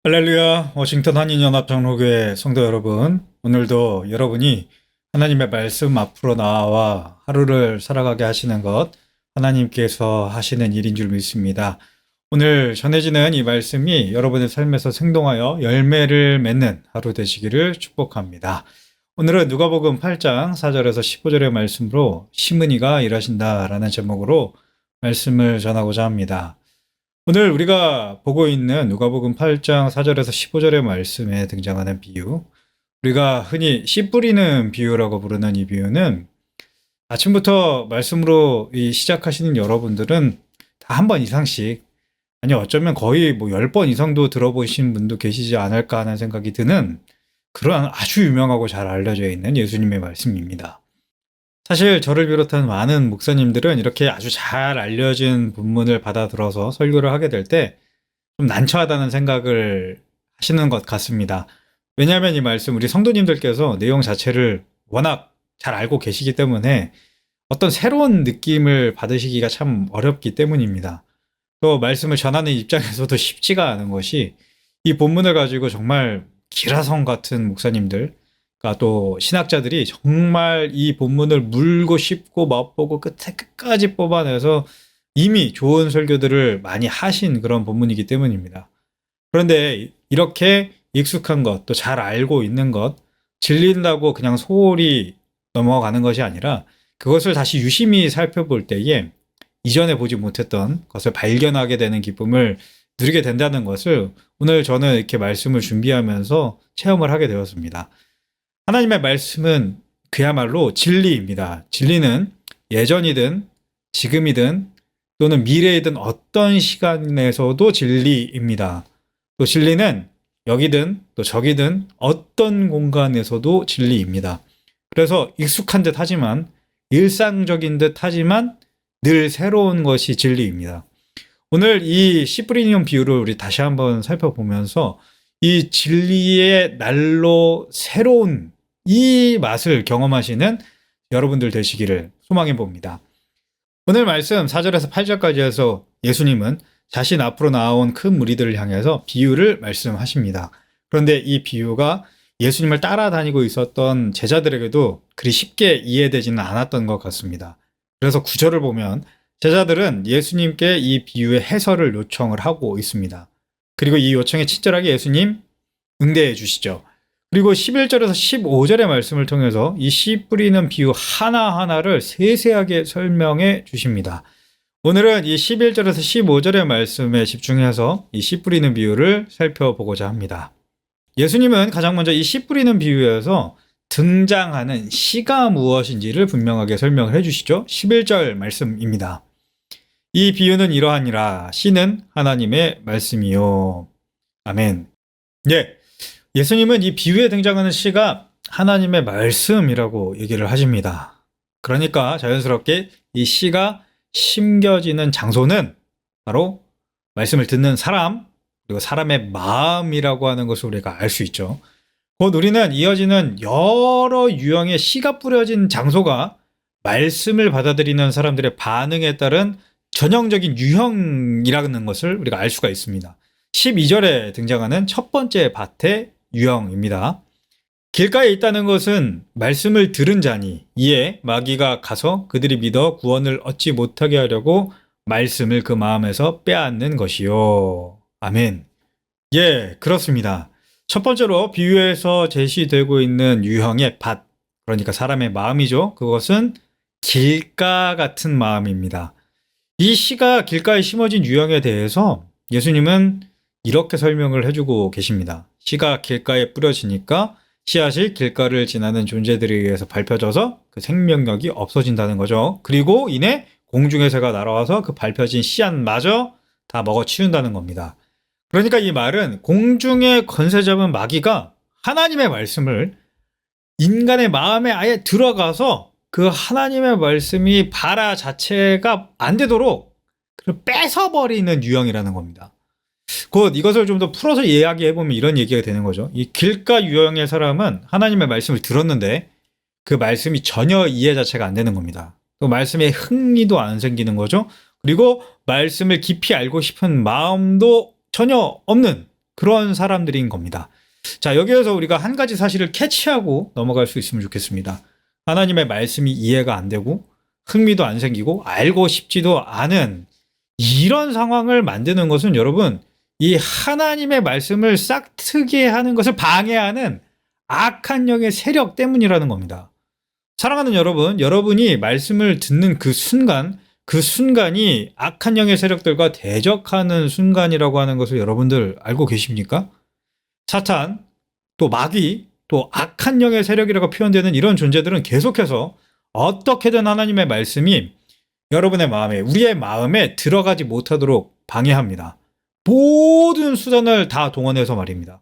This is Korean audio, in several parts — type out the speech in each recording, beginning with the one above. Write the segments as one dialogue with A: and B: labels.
A: 할렐루야, 워싱턴 한인연합장로교회 성도 여러분, 오늘도 여러분이 하나님의 말씀 앞으로 나와 하루를 살아가게 하시는 것, 하나님께서 하시는 일인 줄 믿습니다. 오늘 전해지는 이 말씀이 여러분의 삶에서 생동하여 열매를 맺는 하루 되시기를 축복합니다. 오늘은 누가복음 8장 4절에서 15절의 말씀으로 심은이가 일하신다라는 제목으로 말씀을 전하고자 합니다. 오늘 우리가 보고 있는 누가복음 8장 4절에서 15절의 말씀에 등장하는 비유, 우리가 흔히 씨 뿌리는 비유라고 부르는 이 비유는 아침부터 말씀으로 시작하시는 여러분들은 다 한 번 이상씩, 아니 어쩌면 거의 10번 이상도 들어보신 분도 계시지 않을까 하는 생각이 드는 그런 아주 유명하고 잘 알려져 있는 예수님의 말씀입니다. 사실 저를 비롯한 많은 목사님들은 이렇게 아주 잘 알려진 본문을 받아들어서 설교를 하게 될 때 좀 난처하다는 생각을 하시는 것 같습니다. 왜냐하면 이 말씀 우리 성도님들께서 내용 자체를 워낙 잘 알고 계시기 때문에 어떤 새로운 느낌을 받으시기가 참 어렵기 때문입니다. 또 말씀을 전하는 입장에서도 쉽지가 않은 것이 이 본문을 가지고 정말 기라성 같은 목사님들, 그러니까 또 신학자들이 정말 이 본문을 물고 씹고 맛보고 끝에 끝까지 뽑아내서 이미 좋은 설교들을 많이 하신 그런 본문이기 때문입니다. 그런데 이렇게 익숙한 것, 또 잘 알고 있는 것, 질린다고 그냥 소홀히 넘어가는 것이 아니라 그것을 다시 유심히 살펴볼 때에 이전에 보지 못했던 것을 발견하게 되는 기쁨을 누리게 된다는 것을 오늘 저는 이렇게 말씀을 준비하면서 체험을 하게 되었습니다. 하나님의 말씀은 그야말로 진리입니다. 진리는 예전이든 지금이든 또는 미래이든 어떤 시간에서도 진리입니다. 또 진리는 여기든 또 저기든 어떤 공간에서도 진리입니다. 그래서 익숙한 듯 하지만 일상적인 듯 하지만 늘 새로운 것이 진리입니다. 오늘 이 씨 뿌리는 비유를 우리 다시 한번 살펴보면서 이 진리의 날로 새로운 이 맛을 경험하시는 여러분들 되시기를 소망해 봅니다. 오늘 말씀 4절에서 8절까지 해서 예수님은 자신 앞으로 나온 큰 무리들을 향해서 비유를 말씀하십니다. 그런데 이 비유가 예수님을 따라다니고 있었던 제자들에게도 그리 쉽게 이해되지는 않았던 것 같습니다. 그래서 9절을 보면 제자들은 예수님께 이 비유의 해설을 요청을 하고 있습니다. 그리고 이 요청에 친절하게 예수님 응대해 주시죠. 그리고 11절에서 15절의 말씀을 통해서 이 씨 뿌리는 비유 하나하나를 세세하게 설명해 주십니다. 오늘은 이 11절에서 15절의 말씀에 집중해서 이 씨 뿌리는 비유를 살펴보고자 합니다. 예수님은 가장 먼저 이 씨 뿌리는 비유에서 등장하는 씨가 무엇인지를 분명하게 설명을 해주시죠. 11절 말씀입니다. 이 비유는 이러하니라. 씨는 하나님의 말씀이요. 아멘. 예, 예수님은 이 비유에 등장하는 씨가 하나님의 말씀이라고 얘기를 하십니다. 그러니까 자연스럽게 이 씨가 심겨지는 장소는 바로 말씀을 듣는 사람, 그리고 사람의 마음이라고 하는 것을 우리가 알 수 있죠. 곧 우리는 이어지는 여러 유형의 씨가 뿌려진 장소가 말씀을 받아들이는 사람들의 반응에 따른 전형적인 유형이라는 것을 우리가 알 수가 있습니다. 12절에 등장하는 첫 번째 밭의 유형입니다. 길가에 있다는 것은 말씀을 들은 자니 이에 마귀가 가서 그들이 믿어 구원을 얻지 못하게 하려고 말씀을 그 마음에서 빼앗는 것이요. 아멘. 예, 그렇습니다. 첫 번째로 비유에서 제시되고 있는 유형의 밭, 그러니까 사람의 마음이죠. 그것은 길가 같은 마음입니다. 이 씨가 길가에 심어진 유형에 대해서 예수님은 이렇게 설명을 해주고 계십니다. 씨가 길가에 뿌려지니까 씨앗이 길가를 지나는 존재들에 의해서 밟혀져서 그 생명력이 없어진다는 거죠. 그리고 이내 공중의 새가 날아와서 그 밟혀진 씨앗마저 다 먹어치운다는 겁니다. 그러니까 이 말은 공중에 권세 잡은 마귀가 하나님의 말씀을 인간의 마음에 아예 들어가서 그 하나님의 말씀이 발화 자체가 안 되도록 뺏어버리는 유형이라는 겁니다. 곧 이것을 좀 더 풀어서 이야기해보면 이런 얘기가 되는 거죠. 이 길가 유형의 사람은 하나님의 말씀을 들었는데 그 말씀이 전혀 이해 자체가 안 되는 겁니다. 또 말씀에 흥미도 안 생기는 거죠. 그리고 말씀을 깊이 알고 싶은 마음도 전혀 없는 그런 사람들인 겁니다. 자, 여기에서 우리가 한 가지 사실을 캐치하고 넘어갈 수 있으면 좋겠습니다. 하나님의 말씀이 이해가 안 되고 흥미도 안 생기고 알고 싶지도 않은 이런 상황을 만드는 것은 여러분, 이 하나님의 말씀을 싹트게 하는 것을 방해하는 악한 영의 세력 때문이라는 겁니다. 사랑하는 여러분, 여러분이 말씀을 듣는 그 순간이 악한 영의 세력들과 대적하는 순간이라고 하는 것을 여러분들 알고 계십니까? 사탄, 또 마귀, 또 악한 영의 세력이라고 표현되는 이런 존재들은 계속해서 어떻게든 하나님의 말씀이 여러분의 마음에, 우리의 마음에 들어가지 못하도록 방해합니다. 모든 수단을 다 동원해서 말입니다.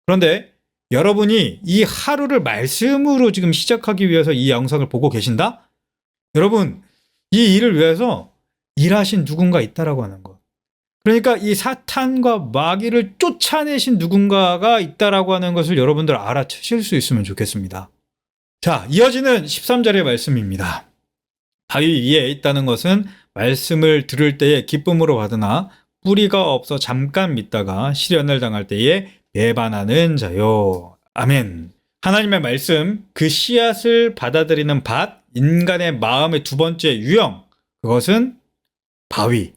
A: 그런데 여러분이 이 하루를 말씀으로 지금 시작하기 위해서 이 영상을 보고 계신다? 여러분, 이 일을 위해서 일하신 누군가 있다라고 하는 것. 그러니까 이 사탄과 마귀를 쫓아내신 누군가가 있다라고 하는 것을 여러분들 알아채실 수 있으면 좋겠습니다. 자, 이어지는 13절의 말씀입니다. 바위 위에 있다는 것은 말씀을 들을 때에 기쁨으로 받으나 뿌리가 없어 잠깐 믿다가 시련을 당할 때에 배반하는 자요. 아멘. 하나님의 말씀, 그 씨앗을 받아들이는 밭, 인간의 마음의 두 번째 유형, 그것은 바위,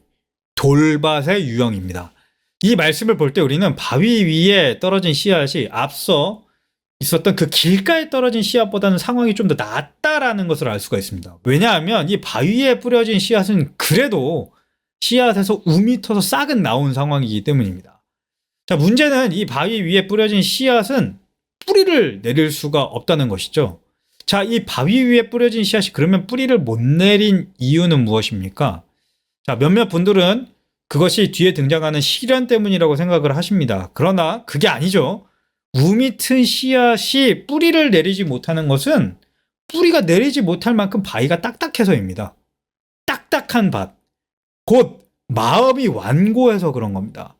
A: 돌밭의 유형입니다. 이 말씀을 볼 때 우리는 바위 위에 떨어진 씨앗이 앞서 있었던 그 길가에 떨어진 씨앗보다는 상황이 좀 더 낫다라는 것을 알 수가 있습니다. 왜냐하면 이 바위에 뿌려진 씨앗은 그래도 씨앗에서 우미 터서 싹은 나온 상황이기 때문입니다. 자, 문제는 이 바위 위에 뿌려진 씨앗은 뿌리를 내릴 수가 없다는 것이죠. 자, 이 바위 위에 뿌려진 씨앗이 그러면 뿌리를 못 내린 이유는 무엇입니까? 자, 몇몇 분들은 그것이 뒤에 등장하는 시련 때문이라고 생각을 하십니다. 그러나 그게 아니죠. 우미 튼 씨앗이 뿌리를 내리지 못하는 것은 뿌리가 내리지 못할 만큼 바위가 딱딱해서입니다. 딱딱한 밭. 곧 마음이 완고해서 그런 겁니다.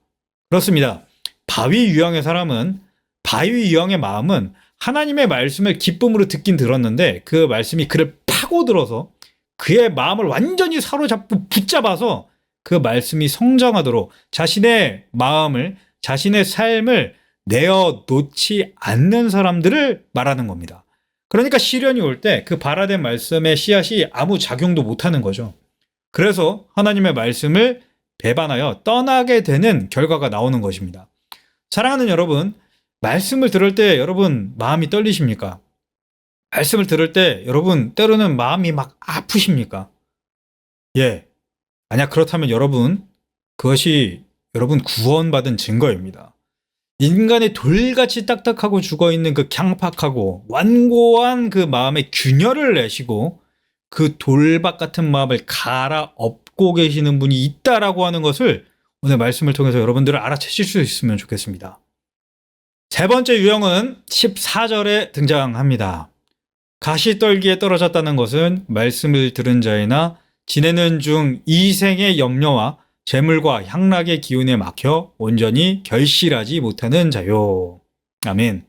A: 그렇습니다. 바위 유형의 사람은, 바위 유형의 마음은 하나님의 말씀을 기쁨으로 듣긴 들었는데 그 말씀이 그를 파고들어서 그의 마음을 완전히 사로잡고 붙잡아서 그 말씀이 성장하도록 자신의 마음을, 자신의 삶을 내어놓지 않는 사람들을 말하는 겁니다. 그러니까 시련이 올 때 그 발화된 말씀의 씨앗이 아무 작용도 못하는 거죠. 그래서 하나님의 말씀을 배반하여 떠나게 되는 결과가 나오는 것입니다. 사랑하는 여러분, 말씀을 들을 때 여러분 마음이 떨리십니까? 말씀을 들을 때 여러분 때로는 마음이 막 아프십니까? 예. 만약 그렇다면 여러분, 그것이 여러분 구원받은 증거입니다. 인간의 돌같이 딱딱하고 죽어있는 그 강팍하고 완고한 그 마음의 균열을 내시고 그 돌밭 같은 마음을 갈아엎고 계시는 분이 있다라고 하는 것을 오늘 말씀을 통해서 여러분들을 알아채실 수 있으면 좋겠습니다. 세 번째 유형은 14절에 등장합니다. 가시떨기에 떨어졌다는 것은 말씀을 들은 자이나 지내는 중 이생의 염려와 재물과 향락의 기운에 막혀 온전히 결실하지 못하는 자요. 아멘.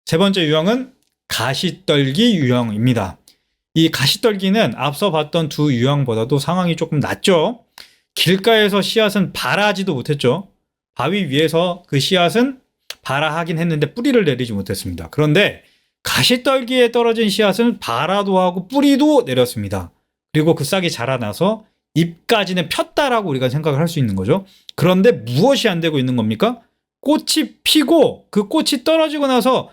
A: 세 번째 유형은 가시떨기 유형입니다. 이 가시떨기는 앞서 봤던 두 유형보다도 상황이 조금 낫죠. 길가에서 씨앗은 발하지도 못했죠. 바위 위에서 그 씨앗은 발하하긴 했는데 뿌리를 내리지 못했습니다. 그런데 가시떨기에 떨어진 씨앗은 발하도 하고 뿌리도 내렸습니다. 그리고 그 싹이 자라나서 잎까지는 폈다라고 우리가 생각을 할 수 있는 거죠. 그런데 무엇이 안 되고 있는 겁니까? 꽃이 피고 그 꽃이 떨어지고 나서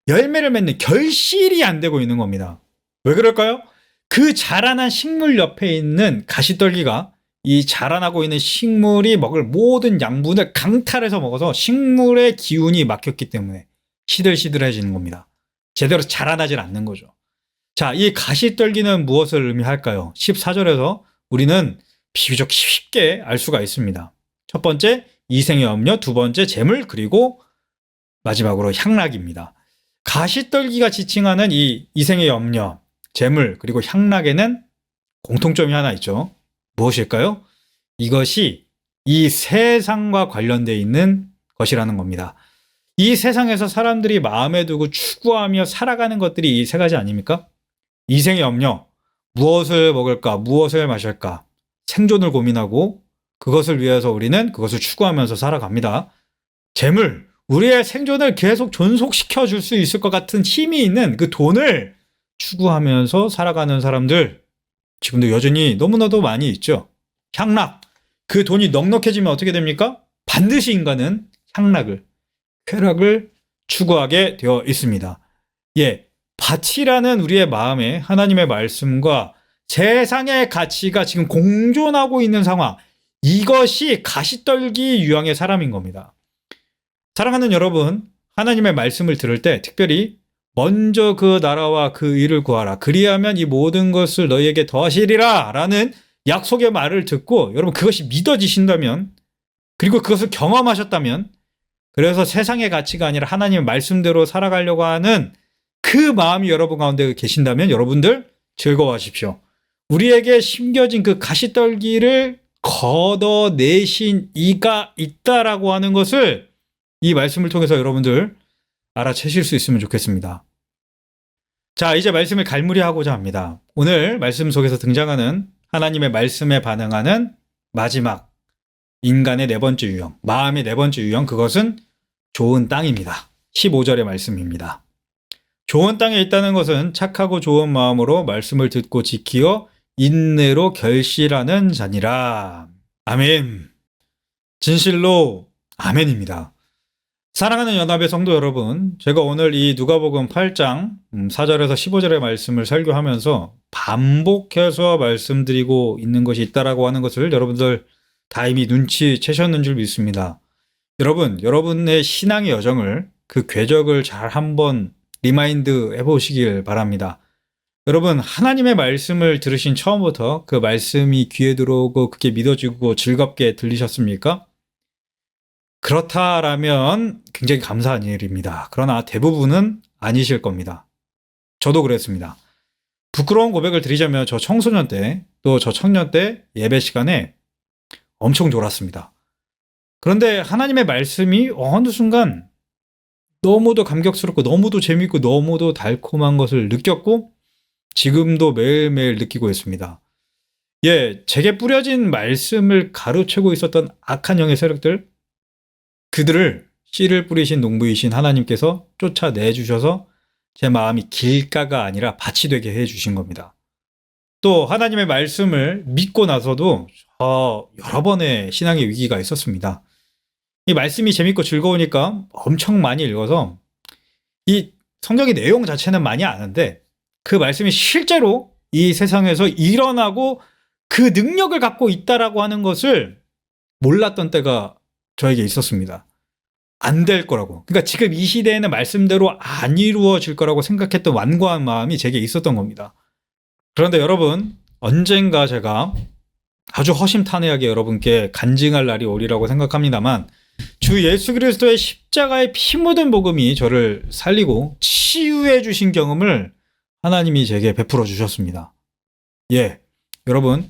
A: 열매를 맺는 결실이 안 되고 있는 겁니다. 왜 그럴까요? 그 자라난 식물 옆에 있는 가시떨기가 이 자라나고 있는 식물이 먹을 모든 양분을 강탈해서 먹어서 식물의 기운이 막혔기 때문에 시들시들해지는 겁니다. 제대로 자라나질 않는 거죠. 자, 이 가시떨기는 무엇을 의미할까요? 14절에서 우리는 비교적 쉽게 알 수가 있습니다. 첫 번째, 이생의 염려, 두 번째, 재물, 그리고 마지막으로 향락입니다. 가시떨기가 지칭하는 이 이생의 염려, 재물, 그리고 향락에는 공통점이 하나 있죠. 무엇일까요? 이것이 이 세상과 관련되어 있는 것이라는 겁니다. 이 세상에서 사람들이 마음에 두고 추구하며 살아가는 것들이 이 세 가지 아닙니까? 이생의 염려, 무엇을 먹을까, 무엇을 마실까, 생존을 고민하고 그것을 위해서 우리는 그것을 추구하면서 살아갑니다. 재물, 우리의 생존을 계속 존속시켜 줄 수 있을 것 같은 힘이 있는 그 돈을 추구하면서 살아가는 사람들, 지금도 여전히 너무나도 많이 있죠. 향락, 그 돈이 넉넉해지면 어떻게 됩니까? 반드시 인간은 향락을, 쾌락을 추구하게 되어 있습니다. 예, 가치라는 우리의 마음에 하나님의 말씀과 세상의 가치가 지금 공존하고 있는 상황, 이것이 가시떨기 유형의 사람인 겁니다. 사랑하는 여러분, 하나님의 말씀을 들을 때 특별히 먼저 그 나라와 그 일을 구하라. 그리하면 이 모든 것을 너희에게 더하시리라 라는 약속의 말을 듣고 여러분 그것이 믿어지신다면, 그리고 그것을 경험하셨다면, 그래서 세상의 가치가 아니라 하나님의 말씀대로 살아가려고 하는 그 마음이 여러분 가운데 계신다면 여러분들 즐거워하십시오. 우리에게 심겨진 그 가시떨기를 걷어내신 이가 있다라고 하는 것을 이 말씀을 통해서 여러분들 알아채실 수 있으면 좋겠습니다. 자, 이제 말씀을 갈무리하고자 합니다. 오늘 말씀 속에서 등장하는 하나님의 말씀에 반응하는 마지막 인간의 네 번째 유형, 마음의 네 번째 유형, 그것은 좋은 땅입니다. 15절의 말씀입니다. 좋은 땅에 있다는 것은 착하고 좋은 마음으로 말씀을 듣고 지키어 인내로 결실하는 자니라. 아멘. 진실로 아멘입니다. 사랑하는 연합의 성도 여러분, 제가 오늘 이 누가복음 8장 4절에서 15절의 말씀을 설교하면서 반복해서 말씀드리고 있는 것이 있다라고 하는 것을 여러분들 다 이미 눈치채셨는 줄 믿습니다. 여러분, 여러분의 신앙의 여정을, 그 궤적을 잘 한번 리마인드 해보시길 바랍니다. 여러분, 하나님의 말씀을 들으신 처음부터 그 말씀이 귀에 들어오고 그게 믿어지고 즐겁게 들리셨습니까? 그렇다라면 굉장히 감사한 일입니다. 그러나 대부분은 아니실 겁니다. 저도 그랬습니다. 부끄러운 고백을 드리자면 저 청소년 때, 또 저 청년 때 예배 시간에 엄청 졸았습니다. 그런데 하나님의 말씀이 어느 순간 너무도 감격스럽고 너무도 재밌고 너무도 달콤한 것을 느꼈고 지금도 매일매일 느끼고 있습니다. 예, 제게 뿌려진 말씀을 가로채고 있었던 악한 영의 세력들, 그들을 씨를 뿌리신 농부이신 하나님께서 쫓아내주셔서 제 마음이 길가가 아니라 밭이 되게 해주신 겁니다. 또 하나님의 말씀을 믿고 나서도 여러 번의 신앙의 위기가 있었습니다. 이 말씀이 재밌고 즐거우니까 엄청 많이 읽어서 이 성경의 내용 자체는 많이 아는데 그 말씀이 실제로 이 세상에서 일어나고 그 능력을 갖고 있다라고 하는 것을 몰랐던 때가 저에게 있었습니다. 안 될 거라고. 그러니까 지금 이 시대에는 말씀대로 안 이루어질 거라고 생각했던 완고한 마음이 제게 있었던 겁니다. 그런데 여러분, 언젠가 제가 아주 허심탄회하게 여러분께 간증할 날이 오리라고 생각합니다만 주 예수 그리스도의 십자가의 피 묻은 복음이 저를 살리고 치유해 주신 경험을 하나님이 제게 베풀어 주셨습니다. 예, 여러분,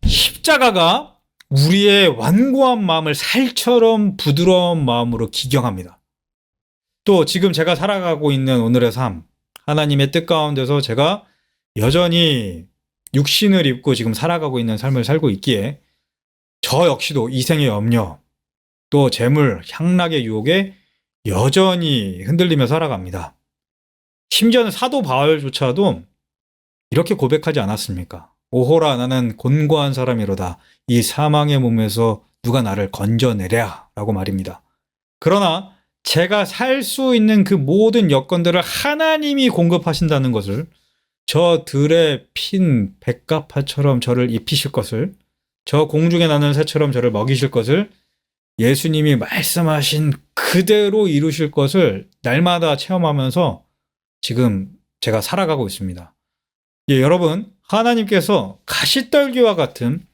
A: 십자가가 우리의 완고한 마음을 살처럼 부드러운 마음으로 기경합니다. 또 지금 제가 살아가고 있는 오늘의 삶, 하나님의 뜻 가운데서 제가 여전히 육신을 입고 지금 살아가고 있는 삶을 살고 있기에 저 역시도 이생의 염려, 또 재물, 향락의 유혹에 여전히 흔들리며 살아갑니다. 심지어는 사도 바울조차도 이렇게 고백하지 않았습니까? 오호라, 나는 곤고한 사람이로다. 이 사망의 몸에서 누가 나를 건져내랴 라고 말입니다. 그러나 제가 살 수 있는 그 모든 여건들을 하나님이 공급하신다는 것을, 저 들에 핀 백합화처럼 저를 입히실 것을, 저 공중에 나는 새처럼 저를 먹이실 것을, 예수님이 말씀하신 그대로 이루실 것을 날마다 체험하면서 지금 제가 살아가고 있습니다. 예, 여러분, 하나님께서 가시떨기와 같은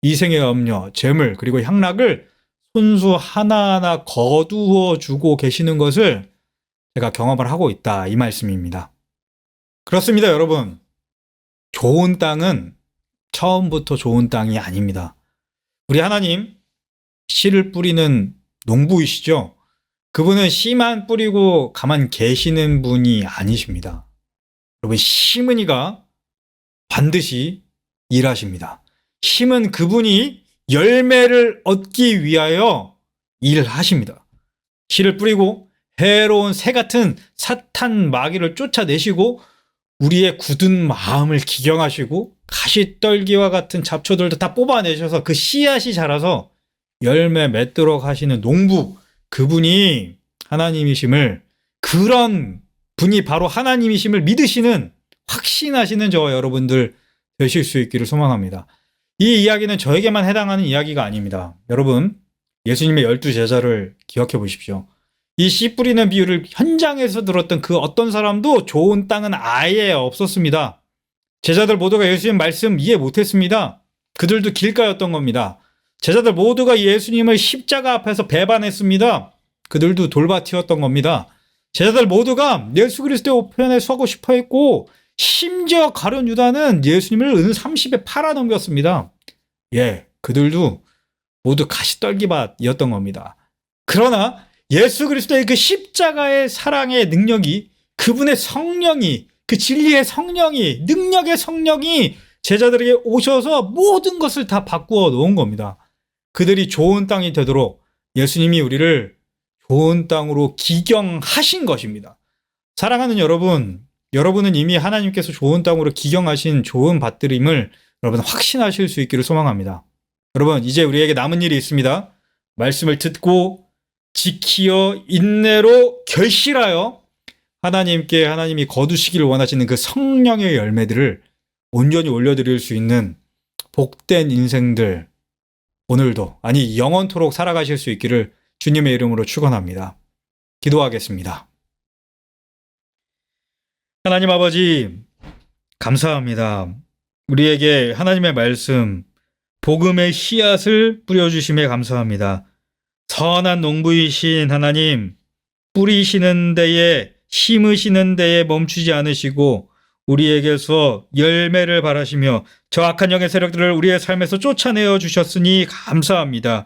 A: 이생의 염려, 재물, 그리고 향락을 손수 하나하나 거두어 주고 계시는 것을 제가 경험을 하고 있다, 이 말씀입니다. 그렇습니다, 여러분. 좋은 땅은 처음부터 좋은 땅이 아닙니다. 우리 하나님, 씨를 뿌리는 농부이시죠? 그분은 씨만 뿌리고 가만 계시는 분이 아니십니다. 여러분, 심은 이가 반드시 일하십니다. 심은 그분이 열매를 얻기 위하여 일하십니다. 씨를 뿌리고 해로운 새 같은 사탄 마귀를 쫓아내시고 우리의 굳은 마음을 기경하시고 가시떨기와 같은 잡초들도 다 뽑아내셔서 그 씨앗이 자라서 열매 맺도록 하시는 농부, 그분이 하나님이심을, 그런 분이 바로 하나님이심을 믿으시는, 확신하시는 저와 여러분들 되실 수 있기를 소망합니다. 이 이야기는 저에게만 해당하는 이야기가 아닙니다. 여러분, 예수님의 12제자를 기억해 보십시오. 이 씨 뿌리는 비유를 현장에서 들었던 그 어떤 사람도 좋은 땅은 아예 없었습니다. 제자들 모두가 예수님 말씀 이해 못했습니다. 그들도 길가였던 겁니다. 제자들 모두가 예수님을 십자가 앞에서 배반했습니다. 그들도 돌밭이었던 겁니다. 제자들 모두가 예수 그리스도의 우편에 서고 싶어 했고, 심지어 가룟 유다는 예수님을 은 30에 팔아넘겼습니다. 그들도 모두 가시떨기밭이었던 겁니다. 그러나 예수 그리스도의 그 십자가의 사랑의 능력이, 그분의 성령이, 그 진리의 성령이, 능력의 성령이 제자들에게 오셔서 모든 것을 다 바꾸어 놓은 겁니다. 그들이 좋은 땅이 되도록 예수님이 우리를 좋은 땅으로 기경하신 것입니다. 사랑하는 여러분, 여러분은 이미 하나님께서 좋은 땅으로 기경하신 좋은 밭들임을 여러분 확신하실 수 있기를 소망합니다. 여러분, 이제 우리에게 남은 일이 있습니다. 말씀을 듣고 지키어 인내로 결실하여 하나님께 하나님이 거두시기를 원하시는 그 성령의 열매들을 온전히 올려드릴 수 있는 복된 인생들, 오늘도, 아니 영원토록 살아가실 수 있기를 주님의 이름으로 축원합니다. 기도하겠습니다. 하나님 아버지, 감사합니다. 우리에게 하나님의 말씀, 복음의 씨앗을 뿌려주심에 감사합니다. 선한 농부이신 하나님, 뿌리시는 데에, 심으시는 데에 멈추지 않으시고 우리에게서 열매를 바라시며 저 악한 영의 세력들을 우리의 삶에서 쫓아내어 주셨으니 감사합니다.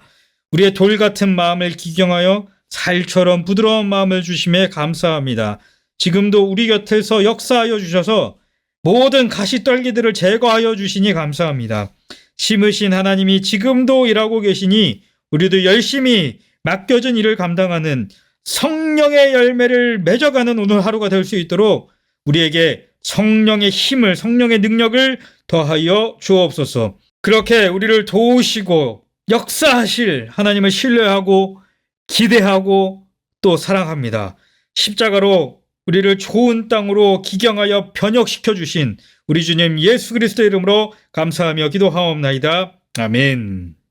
A: 우리의 돌 같은 마음을 기경하여 살처럼 부드러운 마음을 주심에 감사합니다. 지금도 우리 곁에서 역사하여 주셔서 모든 가시떨기들을 제거하여 주시니 감사합니다. 심으신 하나님이 지금도 일하고 계시니 우리도 열심히 맡겨진 일을 감당하는 성령의 열매를 맺어가는 오늘 하루가 될 수 있도록 우리에게 성령의 힘을, 성령의 능력을 더하여 주옵소서. 그렇게 우리를 도우시고 역사하실 하나님을 신뢰하고 기대하고 또 사랑합니다. 십자가로 우리를 좋은 땅으로 기경하여 변혁시켜 주신 우리 주님 예수 그리스도의 이름으로 감사하며 기도하옵나이다. 아멘.